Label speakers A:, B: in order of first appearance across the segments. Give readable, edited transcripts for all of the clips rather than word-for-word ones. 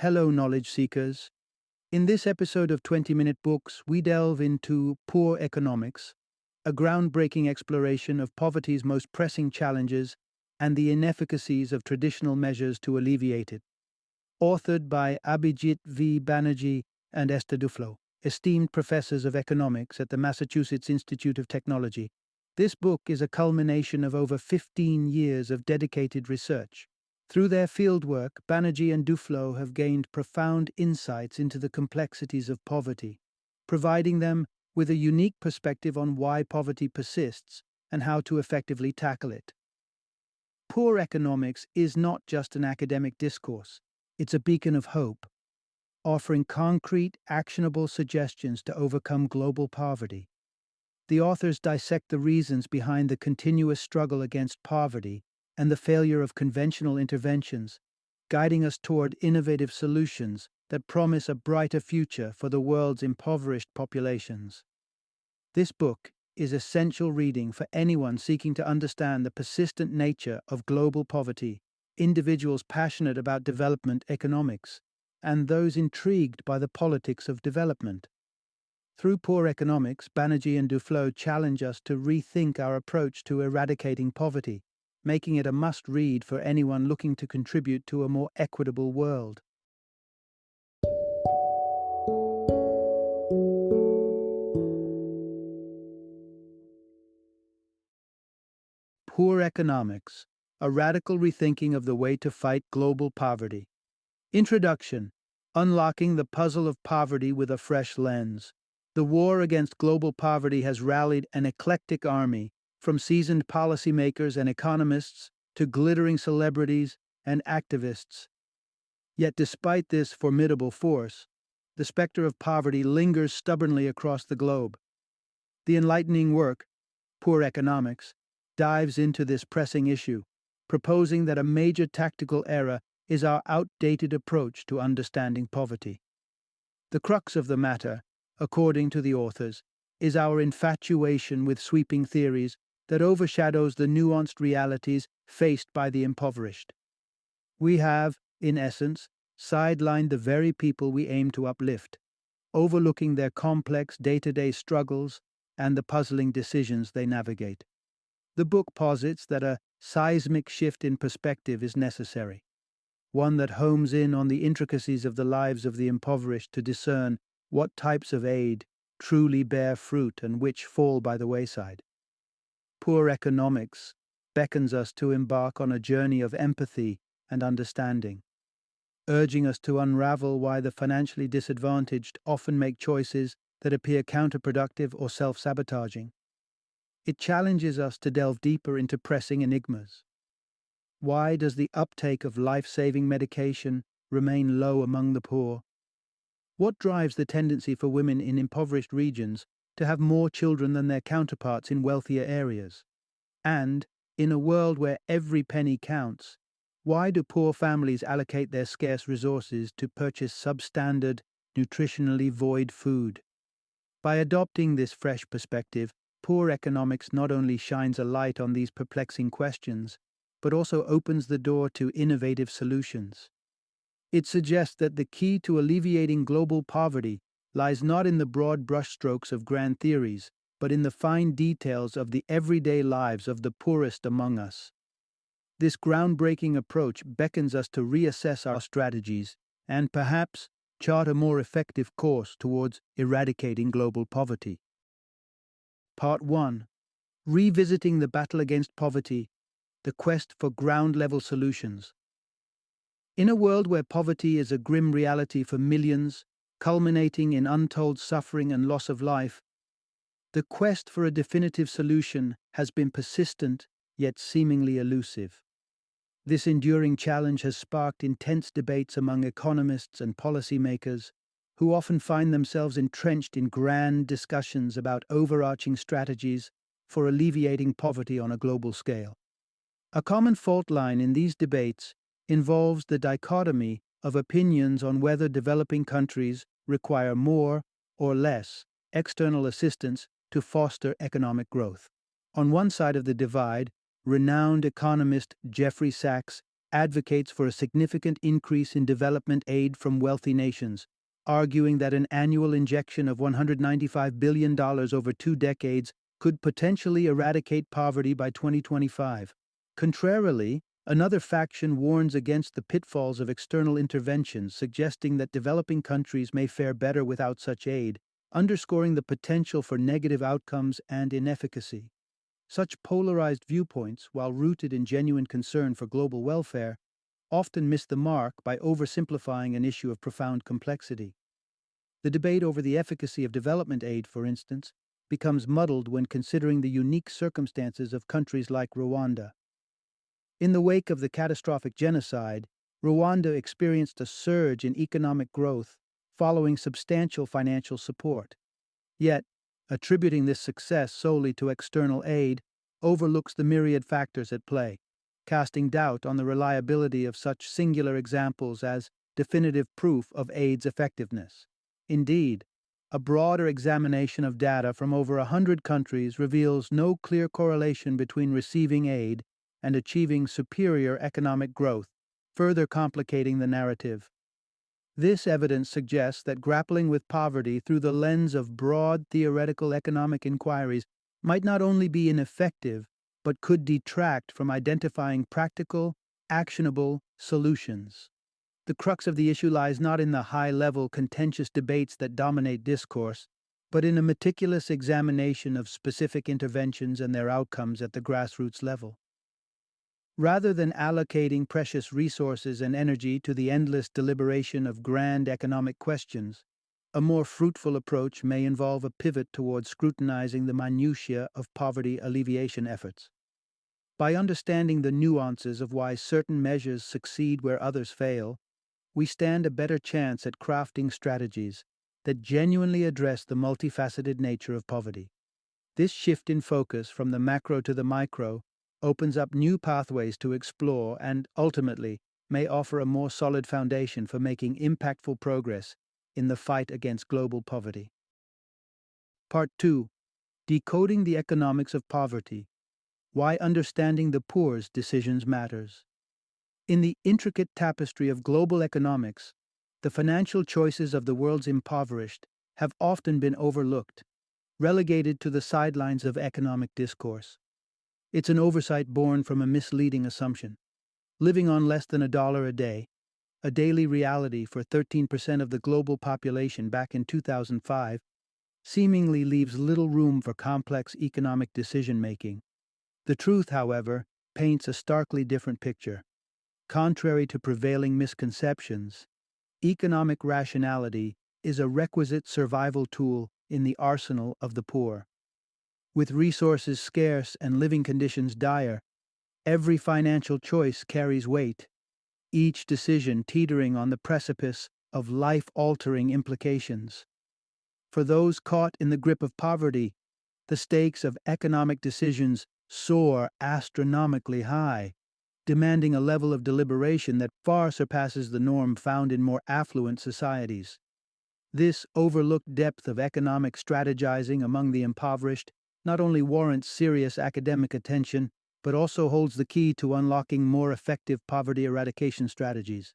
A: Hello, knowledge seekers. In this episode of 20-Minute Books, we delve into Poor Economics, a groundbreaking exploration of poverty's most pressing challenges and the inefficacies of traditional measures to alleviate it. Authored by Abhijit V. Banerjee and Esther Duflo, esteemed professors of economics at the Massachusetts Institute of Technology. This book is a culmination of over 15 years of dedicated research. Through their fieldwork, Banerjee and Duflo have gained profound insights into the complexities of poverty, providing them with a unique perspective on why poverty persists and how to effectively tackle it. Poor economics is not just an academic discourse, it's a beacon of hope, offering concrete, actionable suggestions to overcome global poverty. The authors dissect the reasons behind the continuous struggle against poverty and the failure of conventional interventions, guiding us toward innovative solutions that promise a brighter future for the world's impoverished populations. This book is essential reading for anyone seeking to understand the persistent nature of global poverty, individuals passionate about development economics, and those intrigued by the politics of development. Through Poor Economics, Banerjee and Duflo challenge us to rethink our approach to eradicating poverty, making it a must-read for anyone looking to contribute to a more equitable world. Poor Economics, a radical rethinking of the way to fight global poverty. Introduction: Unlocking the puzzle of poverty with a fresh lens. The war against global poverty has rallied an eclectic army, from seasoned policymakers and economists to glittering celebrities and activists. Yet despite this formidable force, the specter of poverty lingers stubbornly across the globe. The enlightening work, Poor Economics, dives into this pressing issue, proposing that a major tactical error is our outdated approach to understanding poverty. The crux of the matter, according to the authors, is our infatuation with sweeping theories that overshadows the nuanced realities faced by the impoverished. We have, in essence, sidelined the very people we aim to uplift, overlooking their complex day-to-day struggles and the puzzling decisions they navigate. The book posits that a seismic shift in perspective is necessary, one that homes in on the intricacies of the lives of the impoverished to discern what types of aid truly bear fruit and which fall by the wayside. Poor Economics beckons us to embark on a journey of empathy and understanding, urging us to unravel why the financially disadvantaged often make choices that appear counterproductive or self-sabotaging. It challenges us to delve deeper into pressing enigmas. Why does the uptake of life-saving medication remain low among the poor? What drives the tendency for women in impoverished regions to have more children than their counterparts in wealthier areas? And, in a world where every penny counts, why do poor families allocate their scarce resources to purchase substandard, nutritionally void food? By adopting this fresh perspective, Poor Economics not only shines a light on these perplexing questions, but also opens the door to innovative solutions. It suggests that the key to alleviating global poverty lies not in the broad brushstrokes of grand theories, but in the fine details of the everyday lives of the poorest among us. This groundbreaking approach beckons us to reassess our strategies and perhaps chart a more effective course towards eradicating global poverty. Part 1. Revisiting the battle against poverty, the quest for ground-level solutions. In a world where poverty is a grim reality for millions, culminating in untold suffering and loss of life, the quest for a definitive solution has been persistent yet seemingly elusive. This enduring challenge has sparked intense debates among economists and policymakers, who often find themselves entrenched in grand discussions about overarching strategies for alleviating poverty on a global scale. A common fault line in these debates involves the dichotomy of opinions on whether developing countries require more or less external assistance to foster economic growth. On one side of the divide, renowned economist Jeffrey Sachs advocates for a significant increase in development aid from wealthy nations, arguing that an annual injection of $195 billion over 2 decades could potentially eradicate poverty by 2025. Contrarily, another faction warns against the pitfalls of external interventions, suggesting that developing countries may fare better without such aid, underscoring the potential for negative outcomes and inefficacy. Such polarized viewpoints, while rooted in genuine concern for global welfare, often miss the mark by oversimplifying an issue of profound complexity. The debate over the efficacy of development aid, for instance, becomes muddled when considering the unique circumstances of countries like Rwanda. In the wake of the catastrophic genocide, Rwanda experienced a surge in economic growth following substantial financial support. Yet, attributing this success solely to external aid overlooks the myriad factors at play, casting doubt on the reliability of such singular examples as definitive proof of aid's effectiveness. Indeed, a broader examination of data from over 100 countries reveals no clear correlation between receiving aid and achieving superior economic growth, further complicating the narrative. This evidence suggests that grappling with poverty through the lens of broad theoretical economic inquiries might not only be ineffective, but could detract from identifying practical, actionable solutions. The crux of the issue lies not in the high-level, contentious debates that dominate discourse, but in a meticulous examination of specific interventions and their outcomes at the grassroots level. Rather than allocating precious resources and energy to the endless deliberation of grand economic questions, a more fruitful approach may involve a pivot towards scrutinizing the minutiae of poverty alleviation efforts. By understanding the nuances of why certain measures succeed where others fail, we stand a better chance at crafting strategies that genuinely address the multifaceted nature of poverty. This shift in focus from the macro to the micro opens up new pathways to explore and, ultimately, may offer a more solid foundation for making impactful progress in the fight against global poverty. Part 2. Decoding the Economics of Poverty. Why Understanding the Poor's Decisions Matters. In the intricate tapestry of global economics, the financial choices of the world's impoverished have often been overlooked, relegated to the sidelines of economic discourse. It's an oversight born from a misleading assumption. Living on less than $1 a day, a daily reality for 13% of the global population back in 2005, seemingly leaves little room for complex economic decision-making. The truth, however, paints a starkly different picture. Contrary to prevailing misconceptions, economic rationality is a requisite survival tool in the arsenal of the poor. With resources scarce and living conditions dire, every financial choice carries weight, each decision teetering on the precipice of life-altering implications. For those caught in the grip of poverty, the stakes of economic decisions soar astronomically high, demanding a level of deliberation that far surpasses the norm found in more affluent societies. This overlooked depth of economic strategizing among the impoverished not only warrants serious academic attention, but also holds the key to unlocking more effective poverty eradication strategies.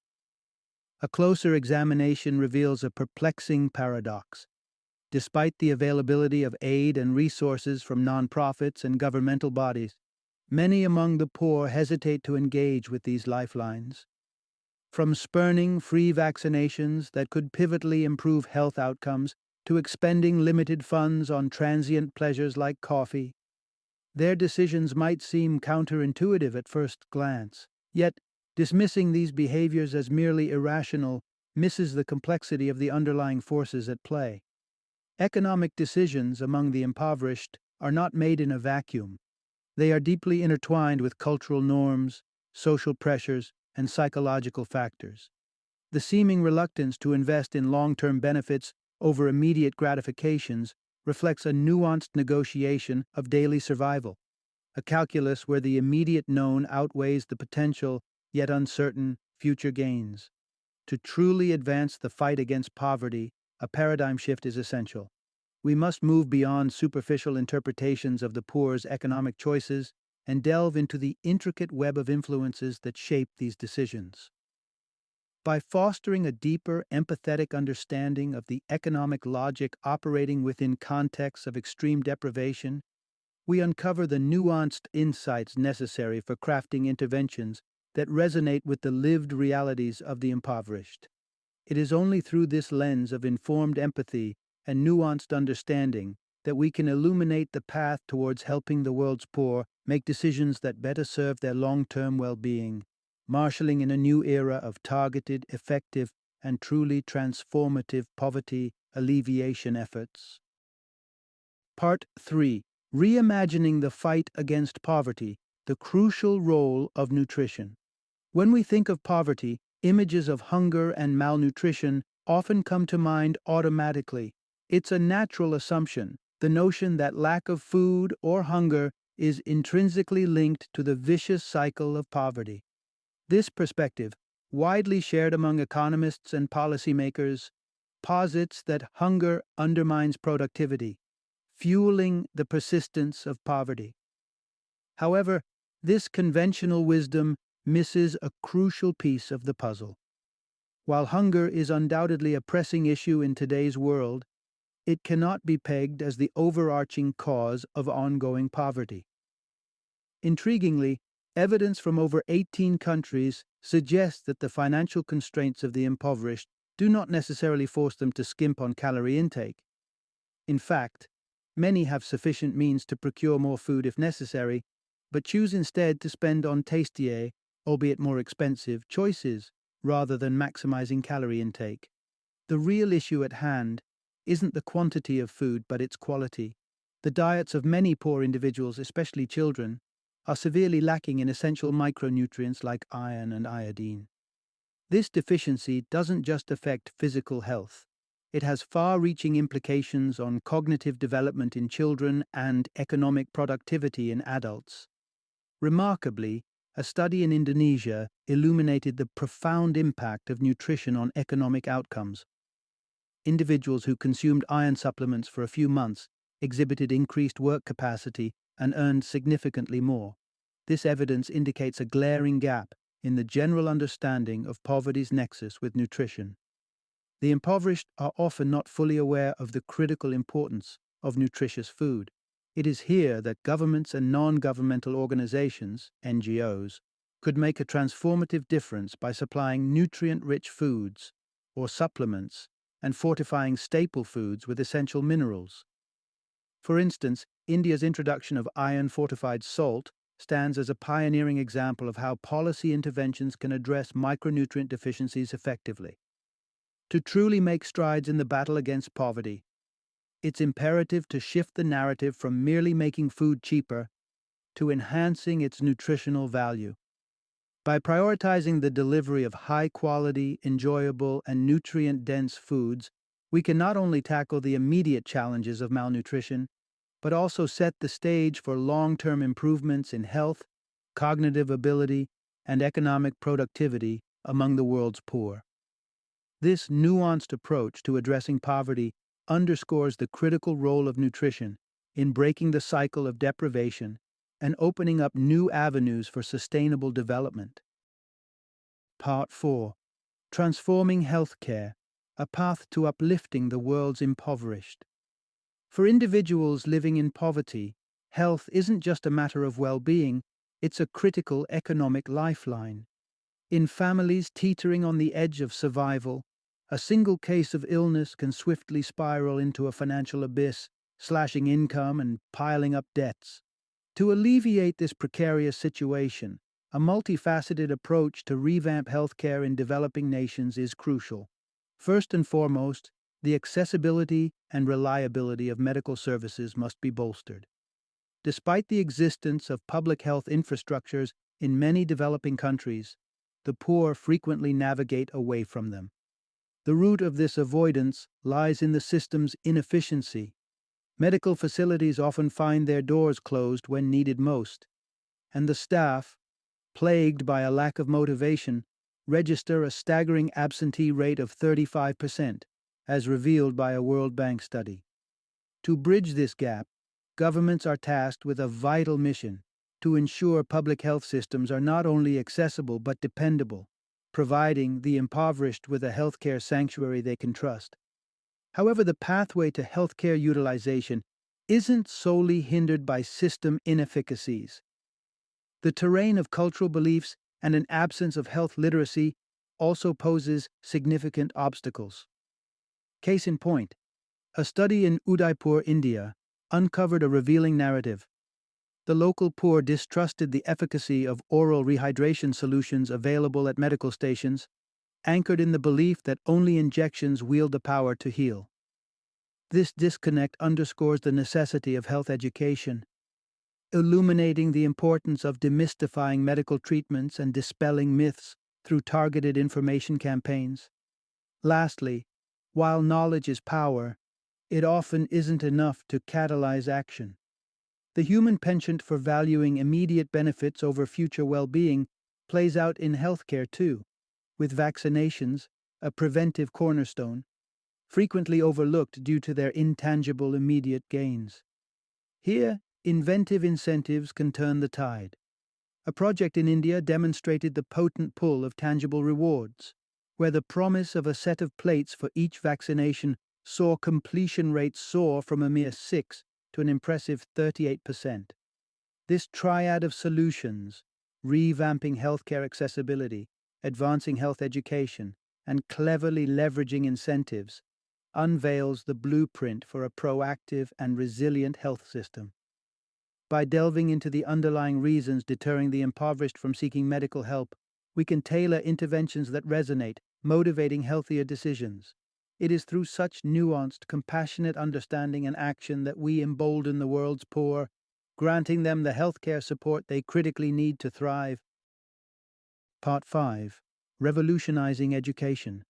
A: A closer examination reveals a perplexing paradox. Despite the availability of aid and resources from nonprofits and governmental bodies, many among the poor hesitate to engage with these lifelines. From spurning free vaccinations that could pivotally improve health outcomes to expending limited funds on transient pleasures like coffee, their decisions might seem counterintuitive at first glance. Yet, dismissing these behaviors as merely irrational misses the complexity of the underlying forces at play. Economic decisions among the impoverished are not made in a vacuum. They are deeply intertwined with cultural norms, social pressures, and psychological factors. The seeming reluctance to invest in long-term benefits over immediate gratifications reflects a nuanced negotiation of daily survival, a calculus where the immediate known outweighs the potential, yet uncertain, future gains. To truly advance the fight against poverty, a paradigm shift is essential. We must move beyond superficial interpretations of the poor's economic choices and delve into the intricate web of influences that shape these decisions. By fostering a deeper, empathetic understanding of the economic logic operating within contexts of extreme deprivation, we uncover the nuanced insights necessary for crafting interventions that resonate with the lived realities of the impoverished. It is only through this lens of informed empathy and nuanced understanding that we can illuminate the path towards helping the world's poor make decisions that better serve their long-term well-being, marshalling in a new era of targeted, effective, and truly transformative poverty alleviation efforts. Part 3. Reimagining the fight against poverty, the crucial role of nutrition. When we think of poverty, images of hunger and malnutrition often come to mind automatically. It's a natural assumption, the notion that lack of food or hunger is intrinsically linked to the vicious cycle of poverty. This perspective, widely shared among economists and policymakers, posits that hunger undermines productivity, fueling the persistence of poverty. However, this conventional wisdom misses a crucial piece of the puzzle. While hunger is undoubtedly a pressing issue in today's world, it cannot be pegged as the overarching cause of ongoing poverty. Intriguingly, evidence from over 18 countries suggests that the financial constraints of the impoverished do not necessarily force them to skimp on calorie intake. In fact, many have sufficient means to procure more food if necessary, but choose instead to spend on tastier, albeit more expensive, choices rather than maximizing calorie intake. The real issue at hand isn't the quantity of food, but its quality. The diets of many poor individuals, especially children, are severely lacking in essential micronutrients like iron and iodine. This deficiency doesn't just affect physical health. It has far-reaching implications on cognitive development in children and economic productivity in adults. Remarkably, a study in Indonesia illuminated the profound impact of nutrition on economic outcomes. Individuals who consumed iron supplements for a few months exhibited increased work capacity and earned significantly more. This evidence indicates a glaring gap in the general understanding of poverty's nexus with nutrition. The impoverished are often not fully aware of the critical importance of nutritious food. It is here that governments and non-governmental organizations, NGOs, could make a transformative difference by supplying nutrient-rich foods or supplements and fortifying staple foods with essential minerals. For instance, India's introduction of iron-fortified salt stands as a pioneering example of how policy interventions can address micronutrient deficiencies effectively. To truly make strides in the battle against poverty, it's imperative to shift the narrative from merely making food cheaper to enhancing its nutritional value. By prioritizing the delivery of high-quality, enjoyable, and nutrient-dense foods, we can not only tackle the immediate challenges of malnutrition, but also set the stage for long-term improvements in health, cognitive ability, and economic productivity among the world's poor. This nuanced approach to addressing poverty underscores the critical role of nutrition in breaking the cycle of deprivation and opening up new avenues for sustainable development. Part 4. Transforming Healthcare, a Path to Uplifting the World's Impoverished. For individuals living in poverty, health isn't just a matter of well-being, it's a critical economic lifeline. In families teetering on the edge of survival, a single case of illness can swiftly spiral into a financial abyss, slashing income and piling up debts. To alleviate this precarious situation, a multifaceted approach to revamp healthcare in developing nations is crucial. First and foremost, the accessibility and reliability of medical services must be bolstered. Despite the existence of public health infrastructures in many developing countries, the poor frequently navigate away from them. The root of this avoidance lies in the system's inefficiency. Medical facilities often find their doors closed when needed most, and the staff, plagued by a lack of motivation, register a staggering absentee rate of 35%, as revealed by a World Bank study. To bridge this gap, governments are tasked with a vital mission: to ensure public health systems are not only accessible but dependable, providing the impoverished with a healthcare sanctuary they can trust. However, the pathway to healthcare utilization isn't solely hindered by system inefficacies. The terrain of cultural beliefs and an absence of health literacy also poses significant obstacles. Case in point, a study in Udaipur, India, uncovered a revealing narrative. The local poor distrusted the efficacy of oral rehydration solutions available at medical stations, anchored in the belief that only injections wield the power to heal. This disconnect underscores the necessity of health education, illuminating the importance of demystifying medical treatments and dispelling myths through targeted information campaigns. Lastly, while knowledge is power, it often isn't enough to catalyze action. The human penchant for valuing immediate benefits over future well-being plays out in healthcare too, with vaccinations, a preventive cornerstone, frequently overlooked due to their intangible immediate gains. Here, inventive incentives can turn the tide. A project in India demonstrated the potent pull of tangible rewards, where the promise of a set of plates for each vaccination saw completion rates soar from a mere 6 to an impressive 38%. This triad of solutions, revamping healthcare accessibility, advancing health education, and cleverly leveraging incentives, unveils the blueprint for a proactive and resilient health system. By delving into the underlying reasons deterring the impoverished from seeking medical help, we can tailor interventions that resonate, motivating healthier decisions. It is through such nuanced, compassionate understanding and action that we embolden the world's poor, granting them the healthcare support they critically need to thrive. Part 5. Revolutionizing Education,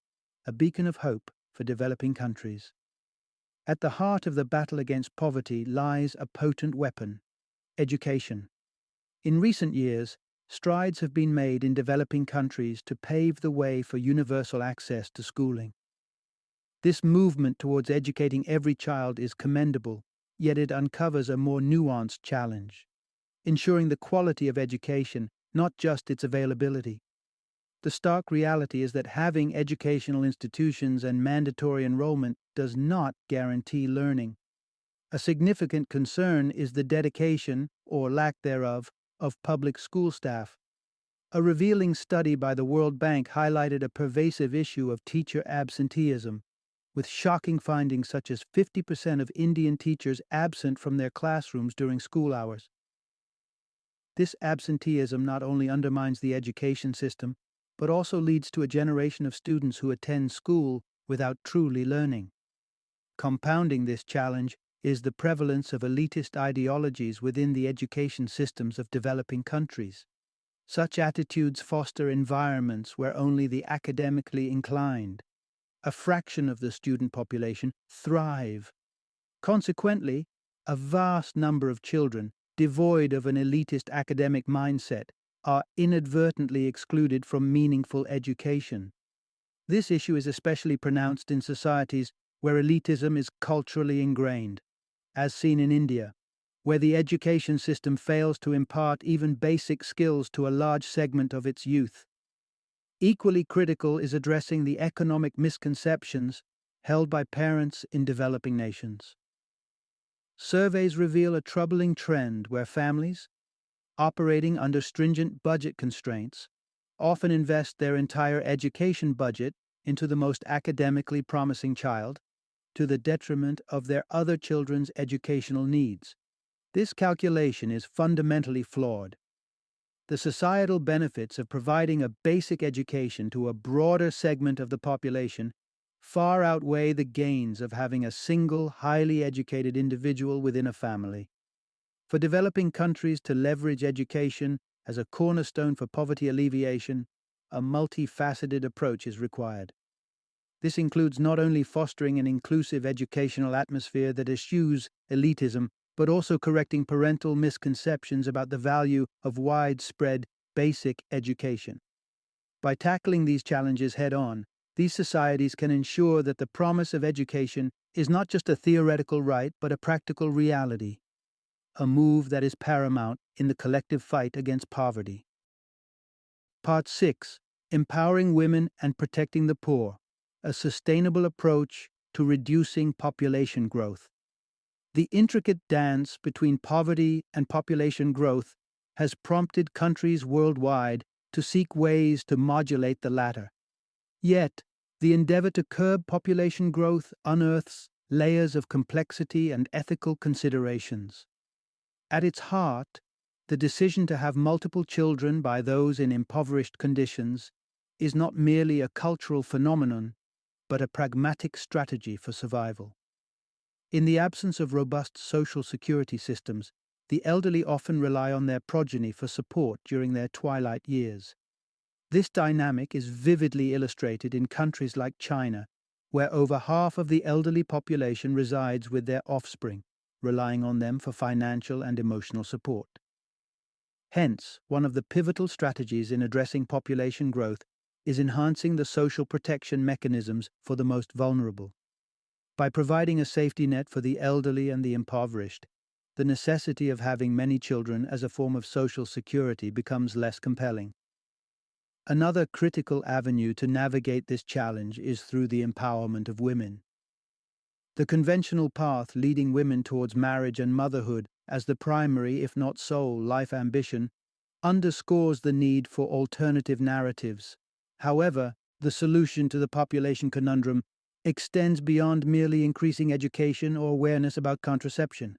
A: a beacon of hope for developing countries. At the heart of the battle against poverty lies a potent weapon: education. In recent years, strides have been made in developing countries to pave the way for universal access to schooling. This movement towards educating every child is commendable, yet it uncovers a more nuanced challenge: ensuring the quality of education, not just its availability. The stark reality is that having educational institutions and mandatory enrollment does not guarantee learning. A significant concern is the dedication, or lack thereof, of public school staff. A revealing study by the World Bank highlighted a pervasive issue of teacher absenteeism, with shocking findings such as 50% of Indian teachers absent from their classrooms during school hours. This absenteeism not only undermines the education system, but also leads to a generation of students who attend school without truly learning. Compounding this challenge is the prevalence of elitist ideologies within the education systems of developing countries. Such attitudes foster environments where only the academically inclined, a fraction of the student population, thrive. Consequently, a vast number of children, devoid of an elitist academic mindset, are inadvertently excluded from meaningful education. This issue is especially pronounced in societies where elitism is culturally ingrained, as seen in India, where the education system fails to impart even basic skills to a large segment of its youth. Equally critical is addressing the economic misconceptions held by parents in developing nations. Surveys reveal a troubling trend where families, operating under stringent budget constraints, often invest their entire education budget into the most academically promising child, to the detriment of their other children's educational needs. This calculation is fundamentally flawed. The societal benefits of providing a basic education to a broader segment of the population far outweigh the gains of having a single, highly educated individual within a family. For developing countries to leverage education as a cornerstone for poverty alleviation, a multifaceted approach is required. This includes not only fostering an inclusive educational atmosphere that eschews elitism, but also correcting parental misconceptions about the value of widespread basic education. By tackling these challenges head-on, these societies can ensure that the promise of education is not just a theoretical right, but a practical reality. a move that is paramount in the collective fight against poverty. Part 6. Empowering Women and Protecting the Poor, a sustainable approach to reducing population growth. The intricate dance between poverty and population growth has prompted countries worldwide to seek ways to modulate the latter. Yet, the endeavor to curb population growth unearths layers of complexity and ethical considerations. At its heart, the decision to have multiple children by those in impoverished conditions is not merely a cultural phenomenon, but a pragmatic strategy for survival. In the absence of robust social security systems, the elderly often rely on their progeny for support during their twilight years. This dynamic is vividly illustrated in countries like China, where over half of the elderly population resides with their offspring, relying on them for financial and emotional support. Hence, one of the pivotal strategies in addressing population growth is enhancing the social protection mechanisms for the most vulnerable. By providing a safety net for the elderly and the impoverished, the necessity of having many children as a form of social security becomes less compelling. Another critical avenue to navigate this challenge is through the empowerment of women. The conventional path leading women towards marriage and motherhood as the primary, if not sole, life ambition underscores the need for alternative narratives. However, the solution to the population conundrum extends beyond merely increasing education or awareness about contraception.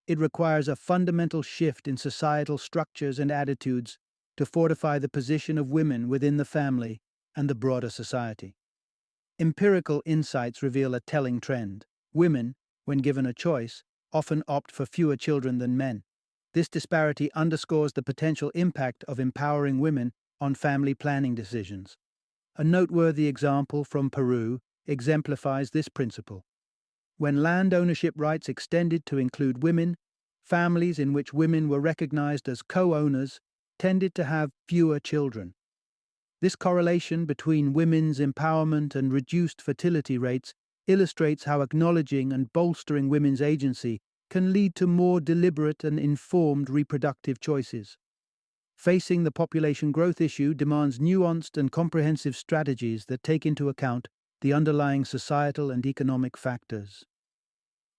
A: It requires a fundamental shift in societal structures and attitudes to fortify the position of women within the family and the broader society. Empirical insights reveal a telling trend. Women, when given a choice, often opt for fewer children than men. This disparity underscores the potential impact of empowering women on family planning decisions. A noteworthy example from Peru exemplifies this principle. When land ownership rights extended to include women, families in which women were recognized as co-owners tended to have fewer children. This correlation between women's empowerment and reduced fertility rates illustrates how acknowledging and bolstering women's agency can lead to more deliberate and informed reproductive choices. Facing the population growth issue demands nuanced and comprehensive strategies that take into account the underlying societal and economic factors.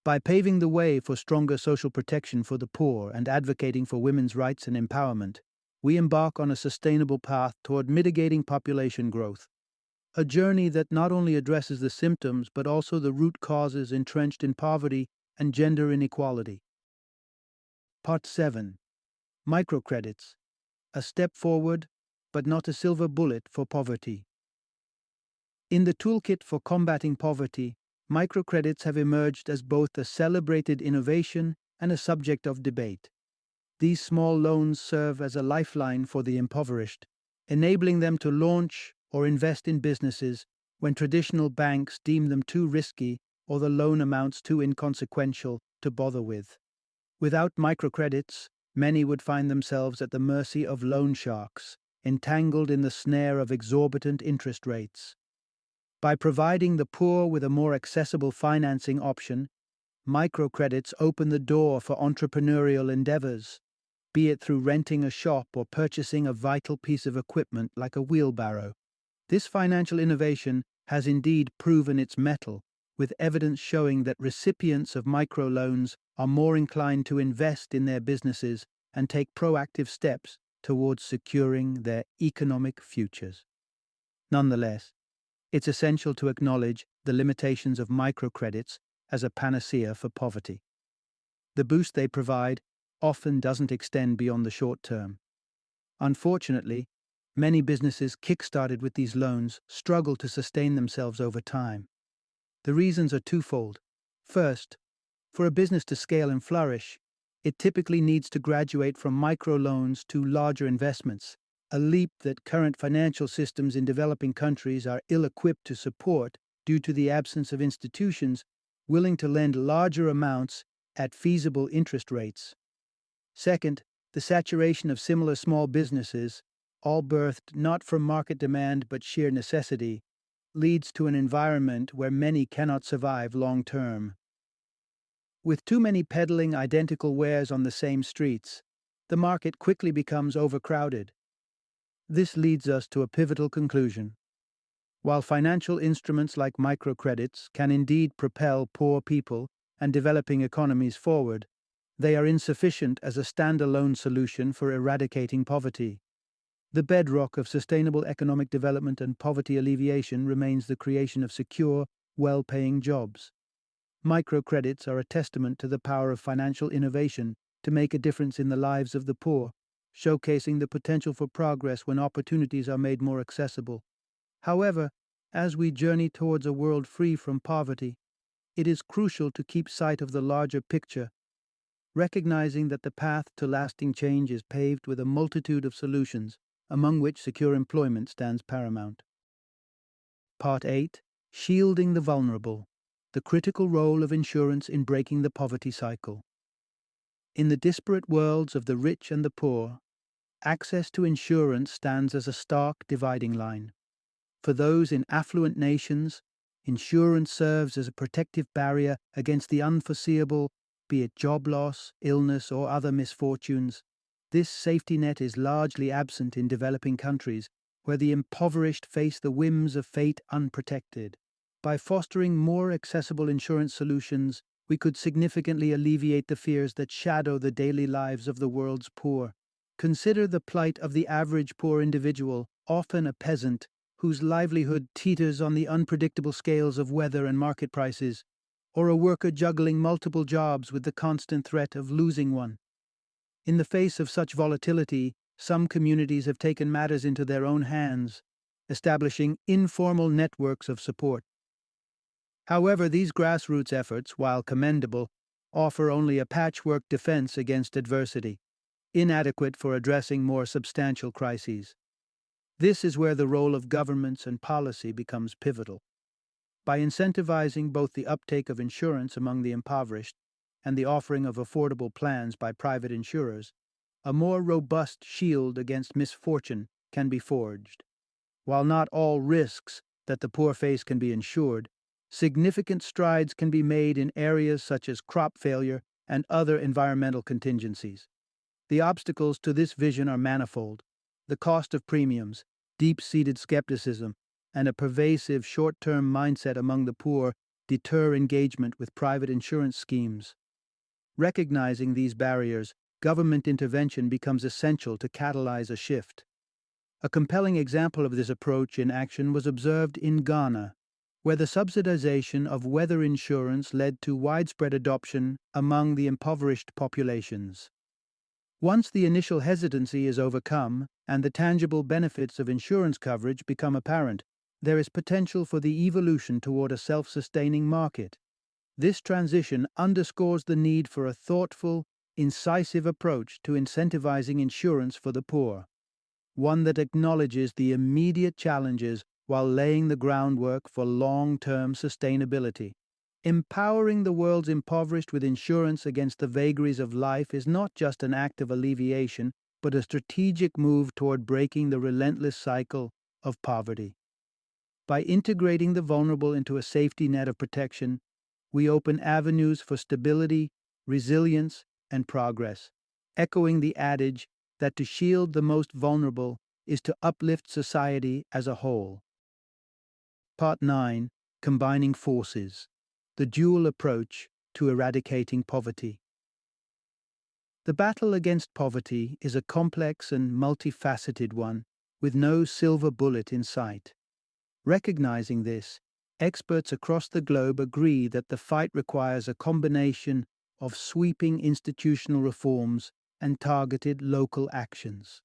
A: By paving the way for stronger social protection for the poor and advocating for women's rights and empowerment, we embark on a sustainable path toward mitigating population growth, a journey that not only addresses the symptoms but also the root causes entrenched in poverty and gender inequality. Part 7. Microcredits, a step forward but not a silver bullet for poverty. In the toolkit for combating poverty, microcredits have emerged as both a celebrated innovation and a subject of debate. These small loans serve as a lifeline for the impoverished, enabling them to launch or invest in businesses when traditional banks deem them too risky or the loan amounts too inconsequential to bother with. Without microcredits, many would find themselves at the mercy of loan sharks, entangled in the snare of exorbitant interest rates. By providing the poor with a more accessible financing option, microcredits open the door for entrepreneurial endeavors, be it through renting a shop or purchasing a vital piece of equipment like a wheelbarrow. This financial innovation has indeed proven its mettle, with evidence showing that recipients of microloans are more inclined to invest in their businesses and take proactive steps towards securing their economic futures. Nonetheless, it's essential to acknowledge the limitations of microcredits as a panacea for poverty. The boost they provide often doesn't extend beyond the short term. Unfortunately, many businesses kick-started with these loans struggle to sustain themselves over time. The reasons are twofold. First, for a business to scale and flourish, it typically needs to graduate from microloans to larger investments, a leap that current financial systems in developing countries are ill-equipped to support due to the absence of institutions willing to lend larger amounts at feasible interest rates. Second, the saturation of similar small businesses, all birthed not from market demand but sheer necessity, leads to an environment where many cannot survive long term. With too many peddling identical wares on the same streets, the market quickly becomes overcrowded. This leads us to a pivotal conclusion. While financial instruments like microcredits can indeed propel poor people and developing economies forward, they are insufficient as a standalone solution for eradicating poverty. The bedrock of sustainable economic development and poverty alleviation remains the creation of secure, well-paying jobs. Microcredits are a testament to the power of financial innovation to make a difference in the lives of the poor, showcasing the potential for progress when opportunities are made more accessible. However, as we journey towards a world free from poverty, it is crucial to keep sight of the larger picture, recognizing that the path to lasting change is paved with a multitude of solutions, among which secure employment stands paramount. Part 8. Shielding the Vulnerable. The critical role of insurance in breaking the poverty cycle. In the disparate worlds of the rich and the poor, access to insurance stands as a stark dividing line. For those in affluent nations, insurance serves as a protective barrier against the unforeseeable, be it job loss, illness, or other misfortunes. This safety net is largely absent in developing countries, where the impoverished face the whims of fate unprotected. By fostering more accessible insurance solutions, we could significantly alleviate the fears that shadow the daily lives of the world's poor. Consider the plight of the average poor individual, often a peasant, whose livelihood teeters on the unpredictable scales of weather and market prices, or a worker juggling multiple jobs with the constant threat of losing one. In the face of such volatility, some communities have taken matters into their own hands, establishing informal networks of support. However, these grassroots efforts, while commendable, offer only a patchwork defense against adversity, inadequate for addressing more substantial crises. This is where the role of governments and policy becomes pivotal. By incentivizing both the uptake of insurance among the impoverished and the offering of affordable plans by private insurers, a more robust shield against misfortune can be forged. While not all risks that the poor face can be insured, significant strides can be made in areas such as crop failure and other environmental contingencies. The obstacles to this vision are manifold. The cost of premiums, deep-seated skepticism, and a pervasive short-term mindset among the poor deter engagement with private insurance schemes. Recognizing these barriers, government intervention becomes essential to catalyze a shift. A compelling example of this approach in action was observed in Ghana, where the subsidization of weather insurance led to widespread adoption among the impoverished populations. Once the initial hesitancy is overcome and the tangible benefits of insurance coverage become apparent, there is potential for the evolution toward a self-sustaining market. This transition underscores the need for a thoughtful, incisive approach to incentivizing insurance for the poor, one that acknowledges the immediate challenges while laying the groundwork for long-term sustainability. Empowering the world's impoverished with insurance against the vagaries of life is not just an act of alleviation, but a strategic move toward breaking the relentless cycle of poverty. By integrating the vulnerable into a safety net of protection, we open avenues for stability, resilience, and progress, echoing the adage that to shield the most vulnerable is to uplift society as a whole. Part 9. Combining Forces. The dual approach to eradicating poverty. The battle against poverty is a complex and multifaceted one, with no silver bullet in sight. Recognizing this, experts across the globe agree that the fight requires a combination of sweeping institutional reforms and targeted local actions.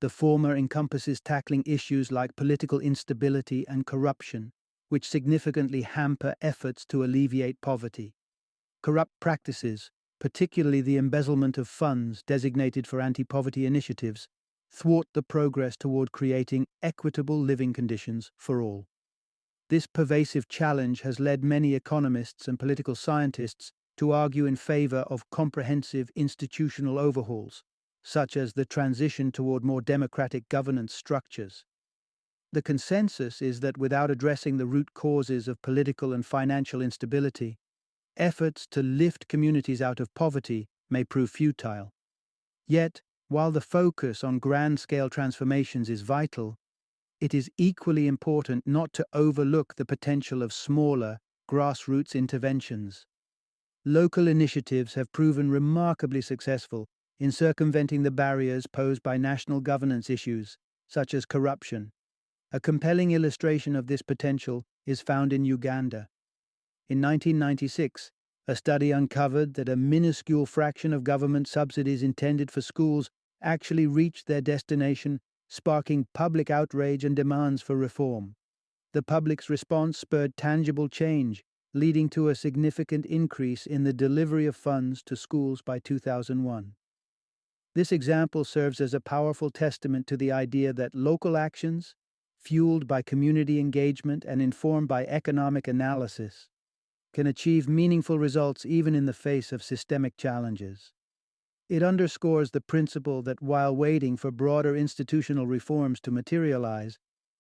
A: The former encompasses tackling issues like political instability and corruption, which significantly hamper efforts to alleviate poverty. Corrupt practices, particularly the embezzlement of funds designated for anti-poverty initiatives, thwart the progress toward creating equitable living conditions for all. This pervasive challenge has led many economists and political scientists to argue in favor of comprehensive institutional overhauls, such as the transition toward more democratic governance structures. The consensus is that without addressing the root causes of political and financial instability, efforts to lift communities out of poverty may prove futile. Yet, while the focus on grand-scale transformations is vital, it is equally important not to overlook the potential of smaller, grassroots interventions. Local initiatives have proven remarkably successful in circumventing the barriers posed by national governance issues, such as corruption. A compelling illustration of this potential is found in Uganda. In 1996, a study uncovered that a minuscule fraction of government subsidies intended for schools actually reached their destination, sparking public outrage and demands for reform. The public's response spurred tangible change, leading to a significant increase in the delivery of funds to schools by 2001. This example serves as a powerful testament to the idea that local actions, fueled by community engagement and informed by economic analysis, can achieve meaningful results even in the face of systemic challenges. It underscores the principle that while waiting for broader institutional reforms to materialize,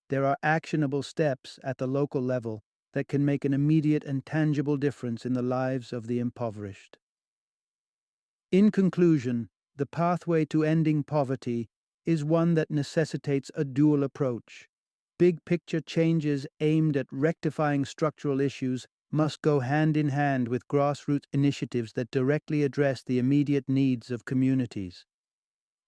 A: there are actionable steps at the local level that can make an immediate and tangible difference in the lives of the impoverished. In conclusion, the pathway to ending poverty is one that necessitates a dual approach. Big picture changes aimed at rectifying structural issues must go hand in hand with grassroots initiatives that directly address the immediate needs of communities.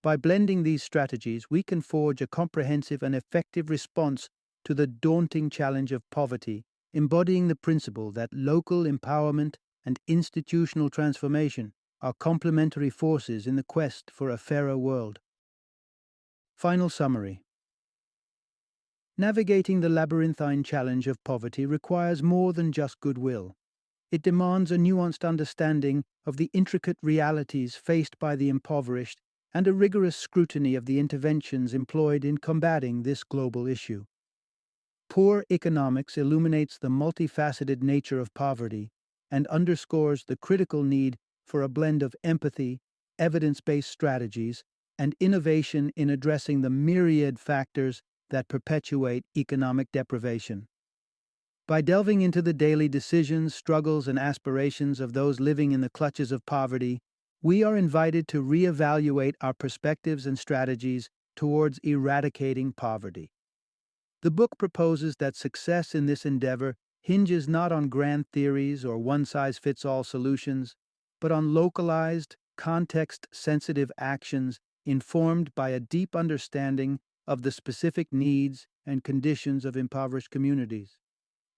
A: By blending these strategies, we can forge a comprehensive and effective response to the daunting challenge of poverty, embodying the principle that local empowerment and institutional transformation are complementary forces in the quest for a fairer world. Final summary. Navigating the labyrinthine challenge of poverty requires more than just goodwill. It demands a nuanced understanding of the intricate realities faced by the impoverished and a rigorous scrutiny of the interventions employed in combating this global issue. Poor economics illuminates the multifaceted nature of poverty and underscores the critical need for a blend of empathy, evidence-based strategies, and innovation in addressing the myriad factors that perpetuate economic deprivation. By delving into the daily decisions, struggles, and aspirations of those living in the clutches of poverty, we are invited to reevaluate our perspectives and strategies towards eradicating poverty. The book proposes that success in this endeavor hinges not on grand theories or one-size-fits-all solutions, but on localized, context-sensitive actions informed by a deep understanding of the specific needs and conditions of impoverished communities.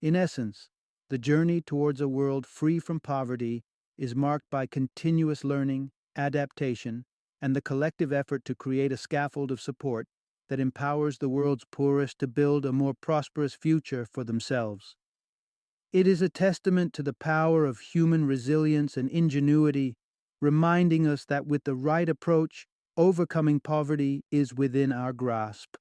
A: In essence, the journey towards a world free from poverty is marked by continuous learning, adaptation, and the collective effort to create a scaffold of support that empowers the world's poorest to build a more prosperous future for themselves. It is a testament to the power of human resilience and ingenuity, reminding us that with the right approach, overcoming poverty is within our grasp.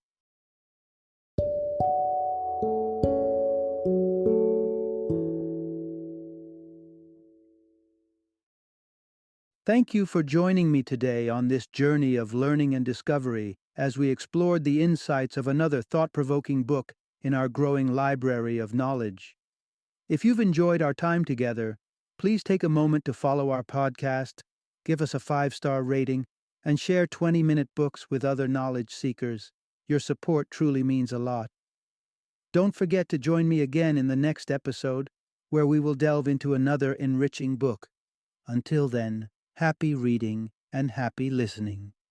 A: Thank you for joining me today on this journey of learning and discovery as we explored the insights of another thought-provoking book in our growing library of knowledge. If you've enjoyed our time together, please take a moment to follow our podcast, give us a 5-star rating, and share 20-minute books with other knowledge seekers. Your support truly means a lot. Don't forget to join me again in the next episode, where we will delve into another enriching book. Until then, happy reading and happy listening.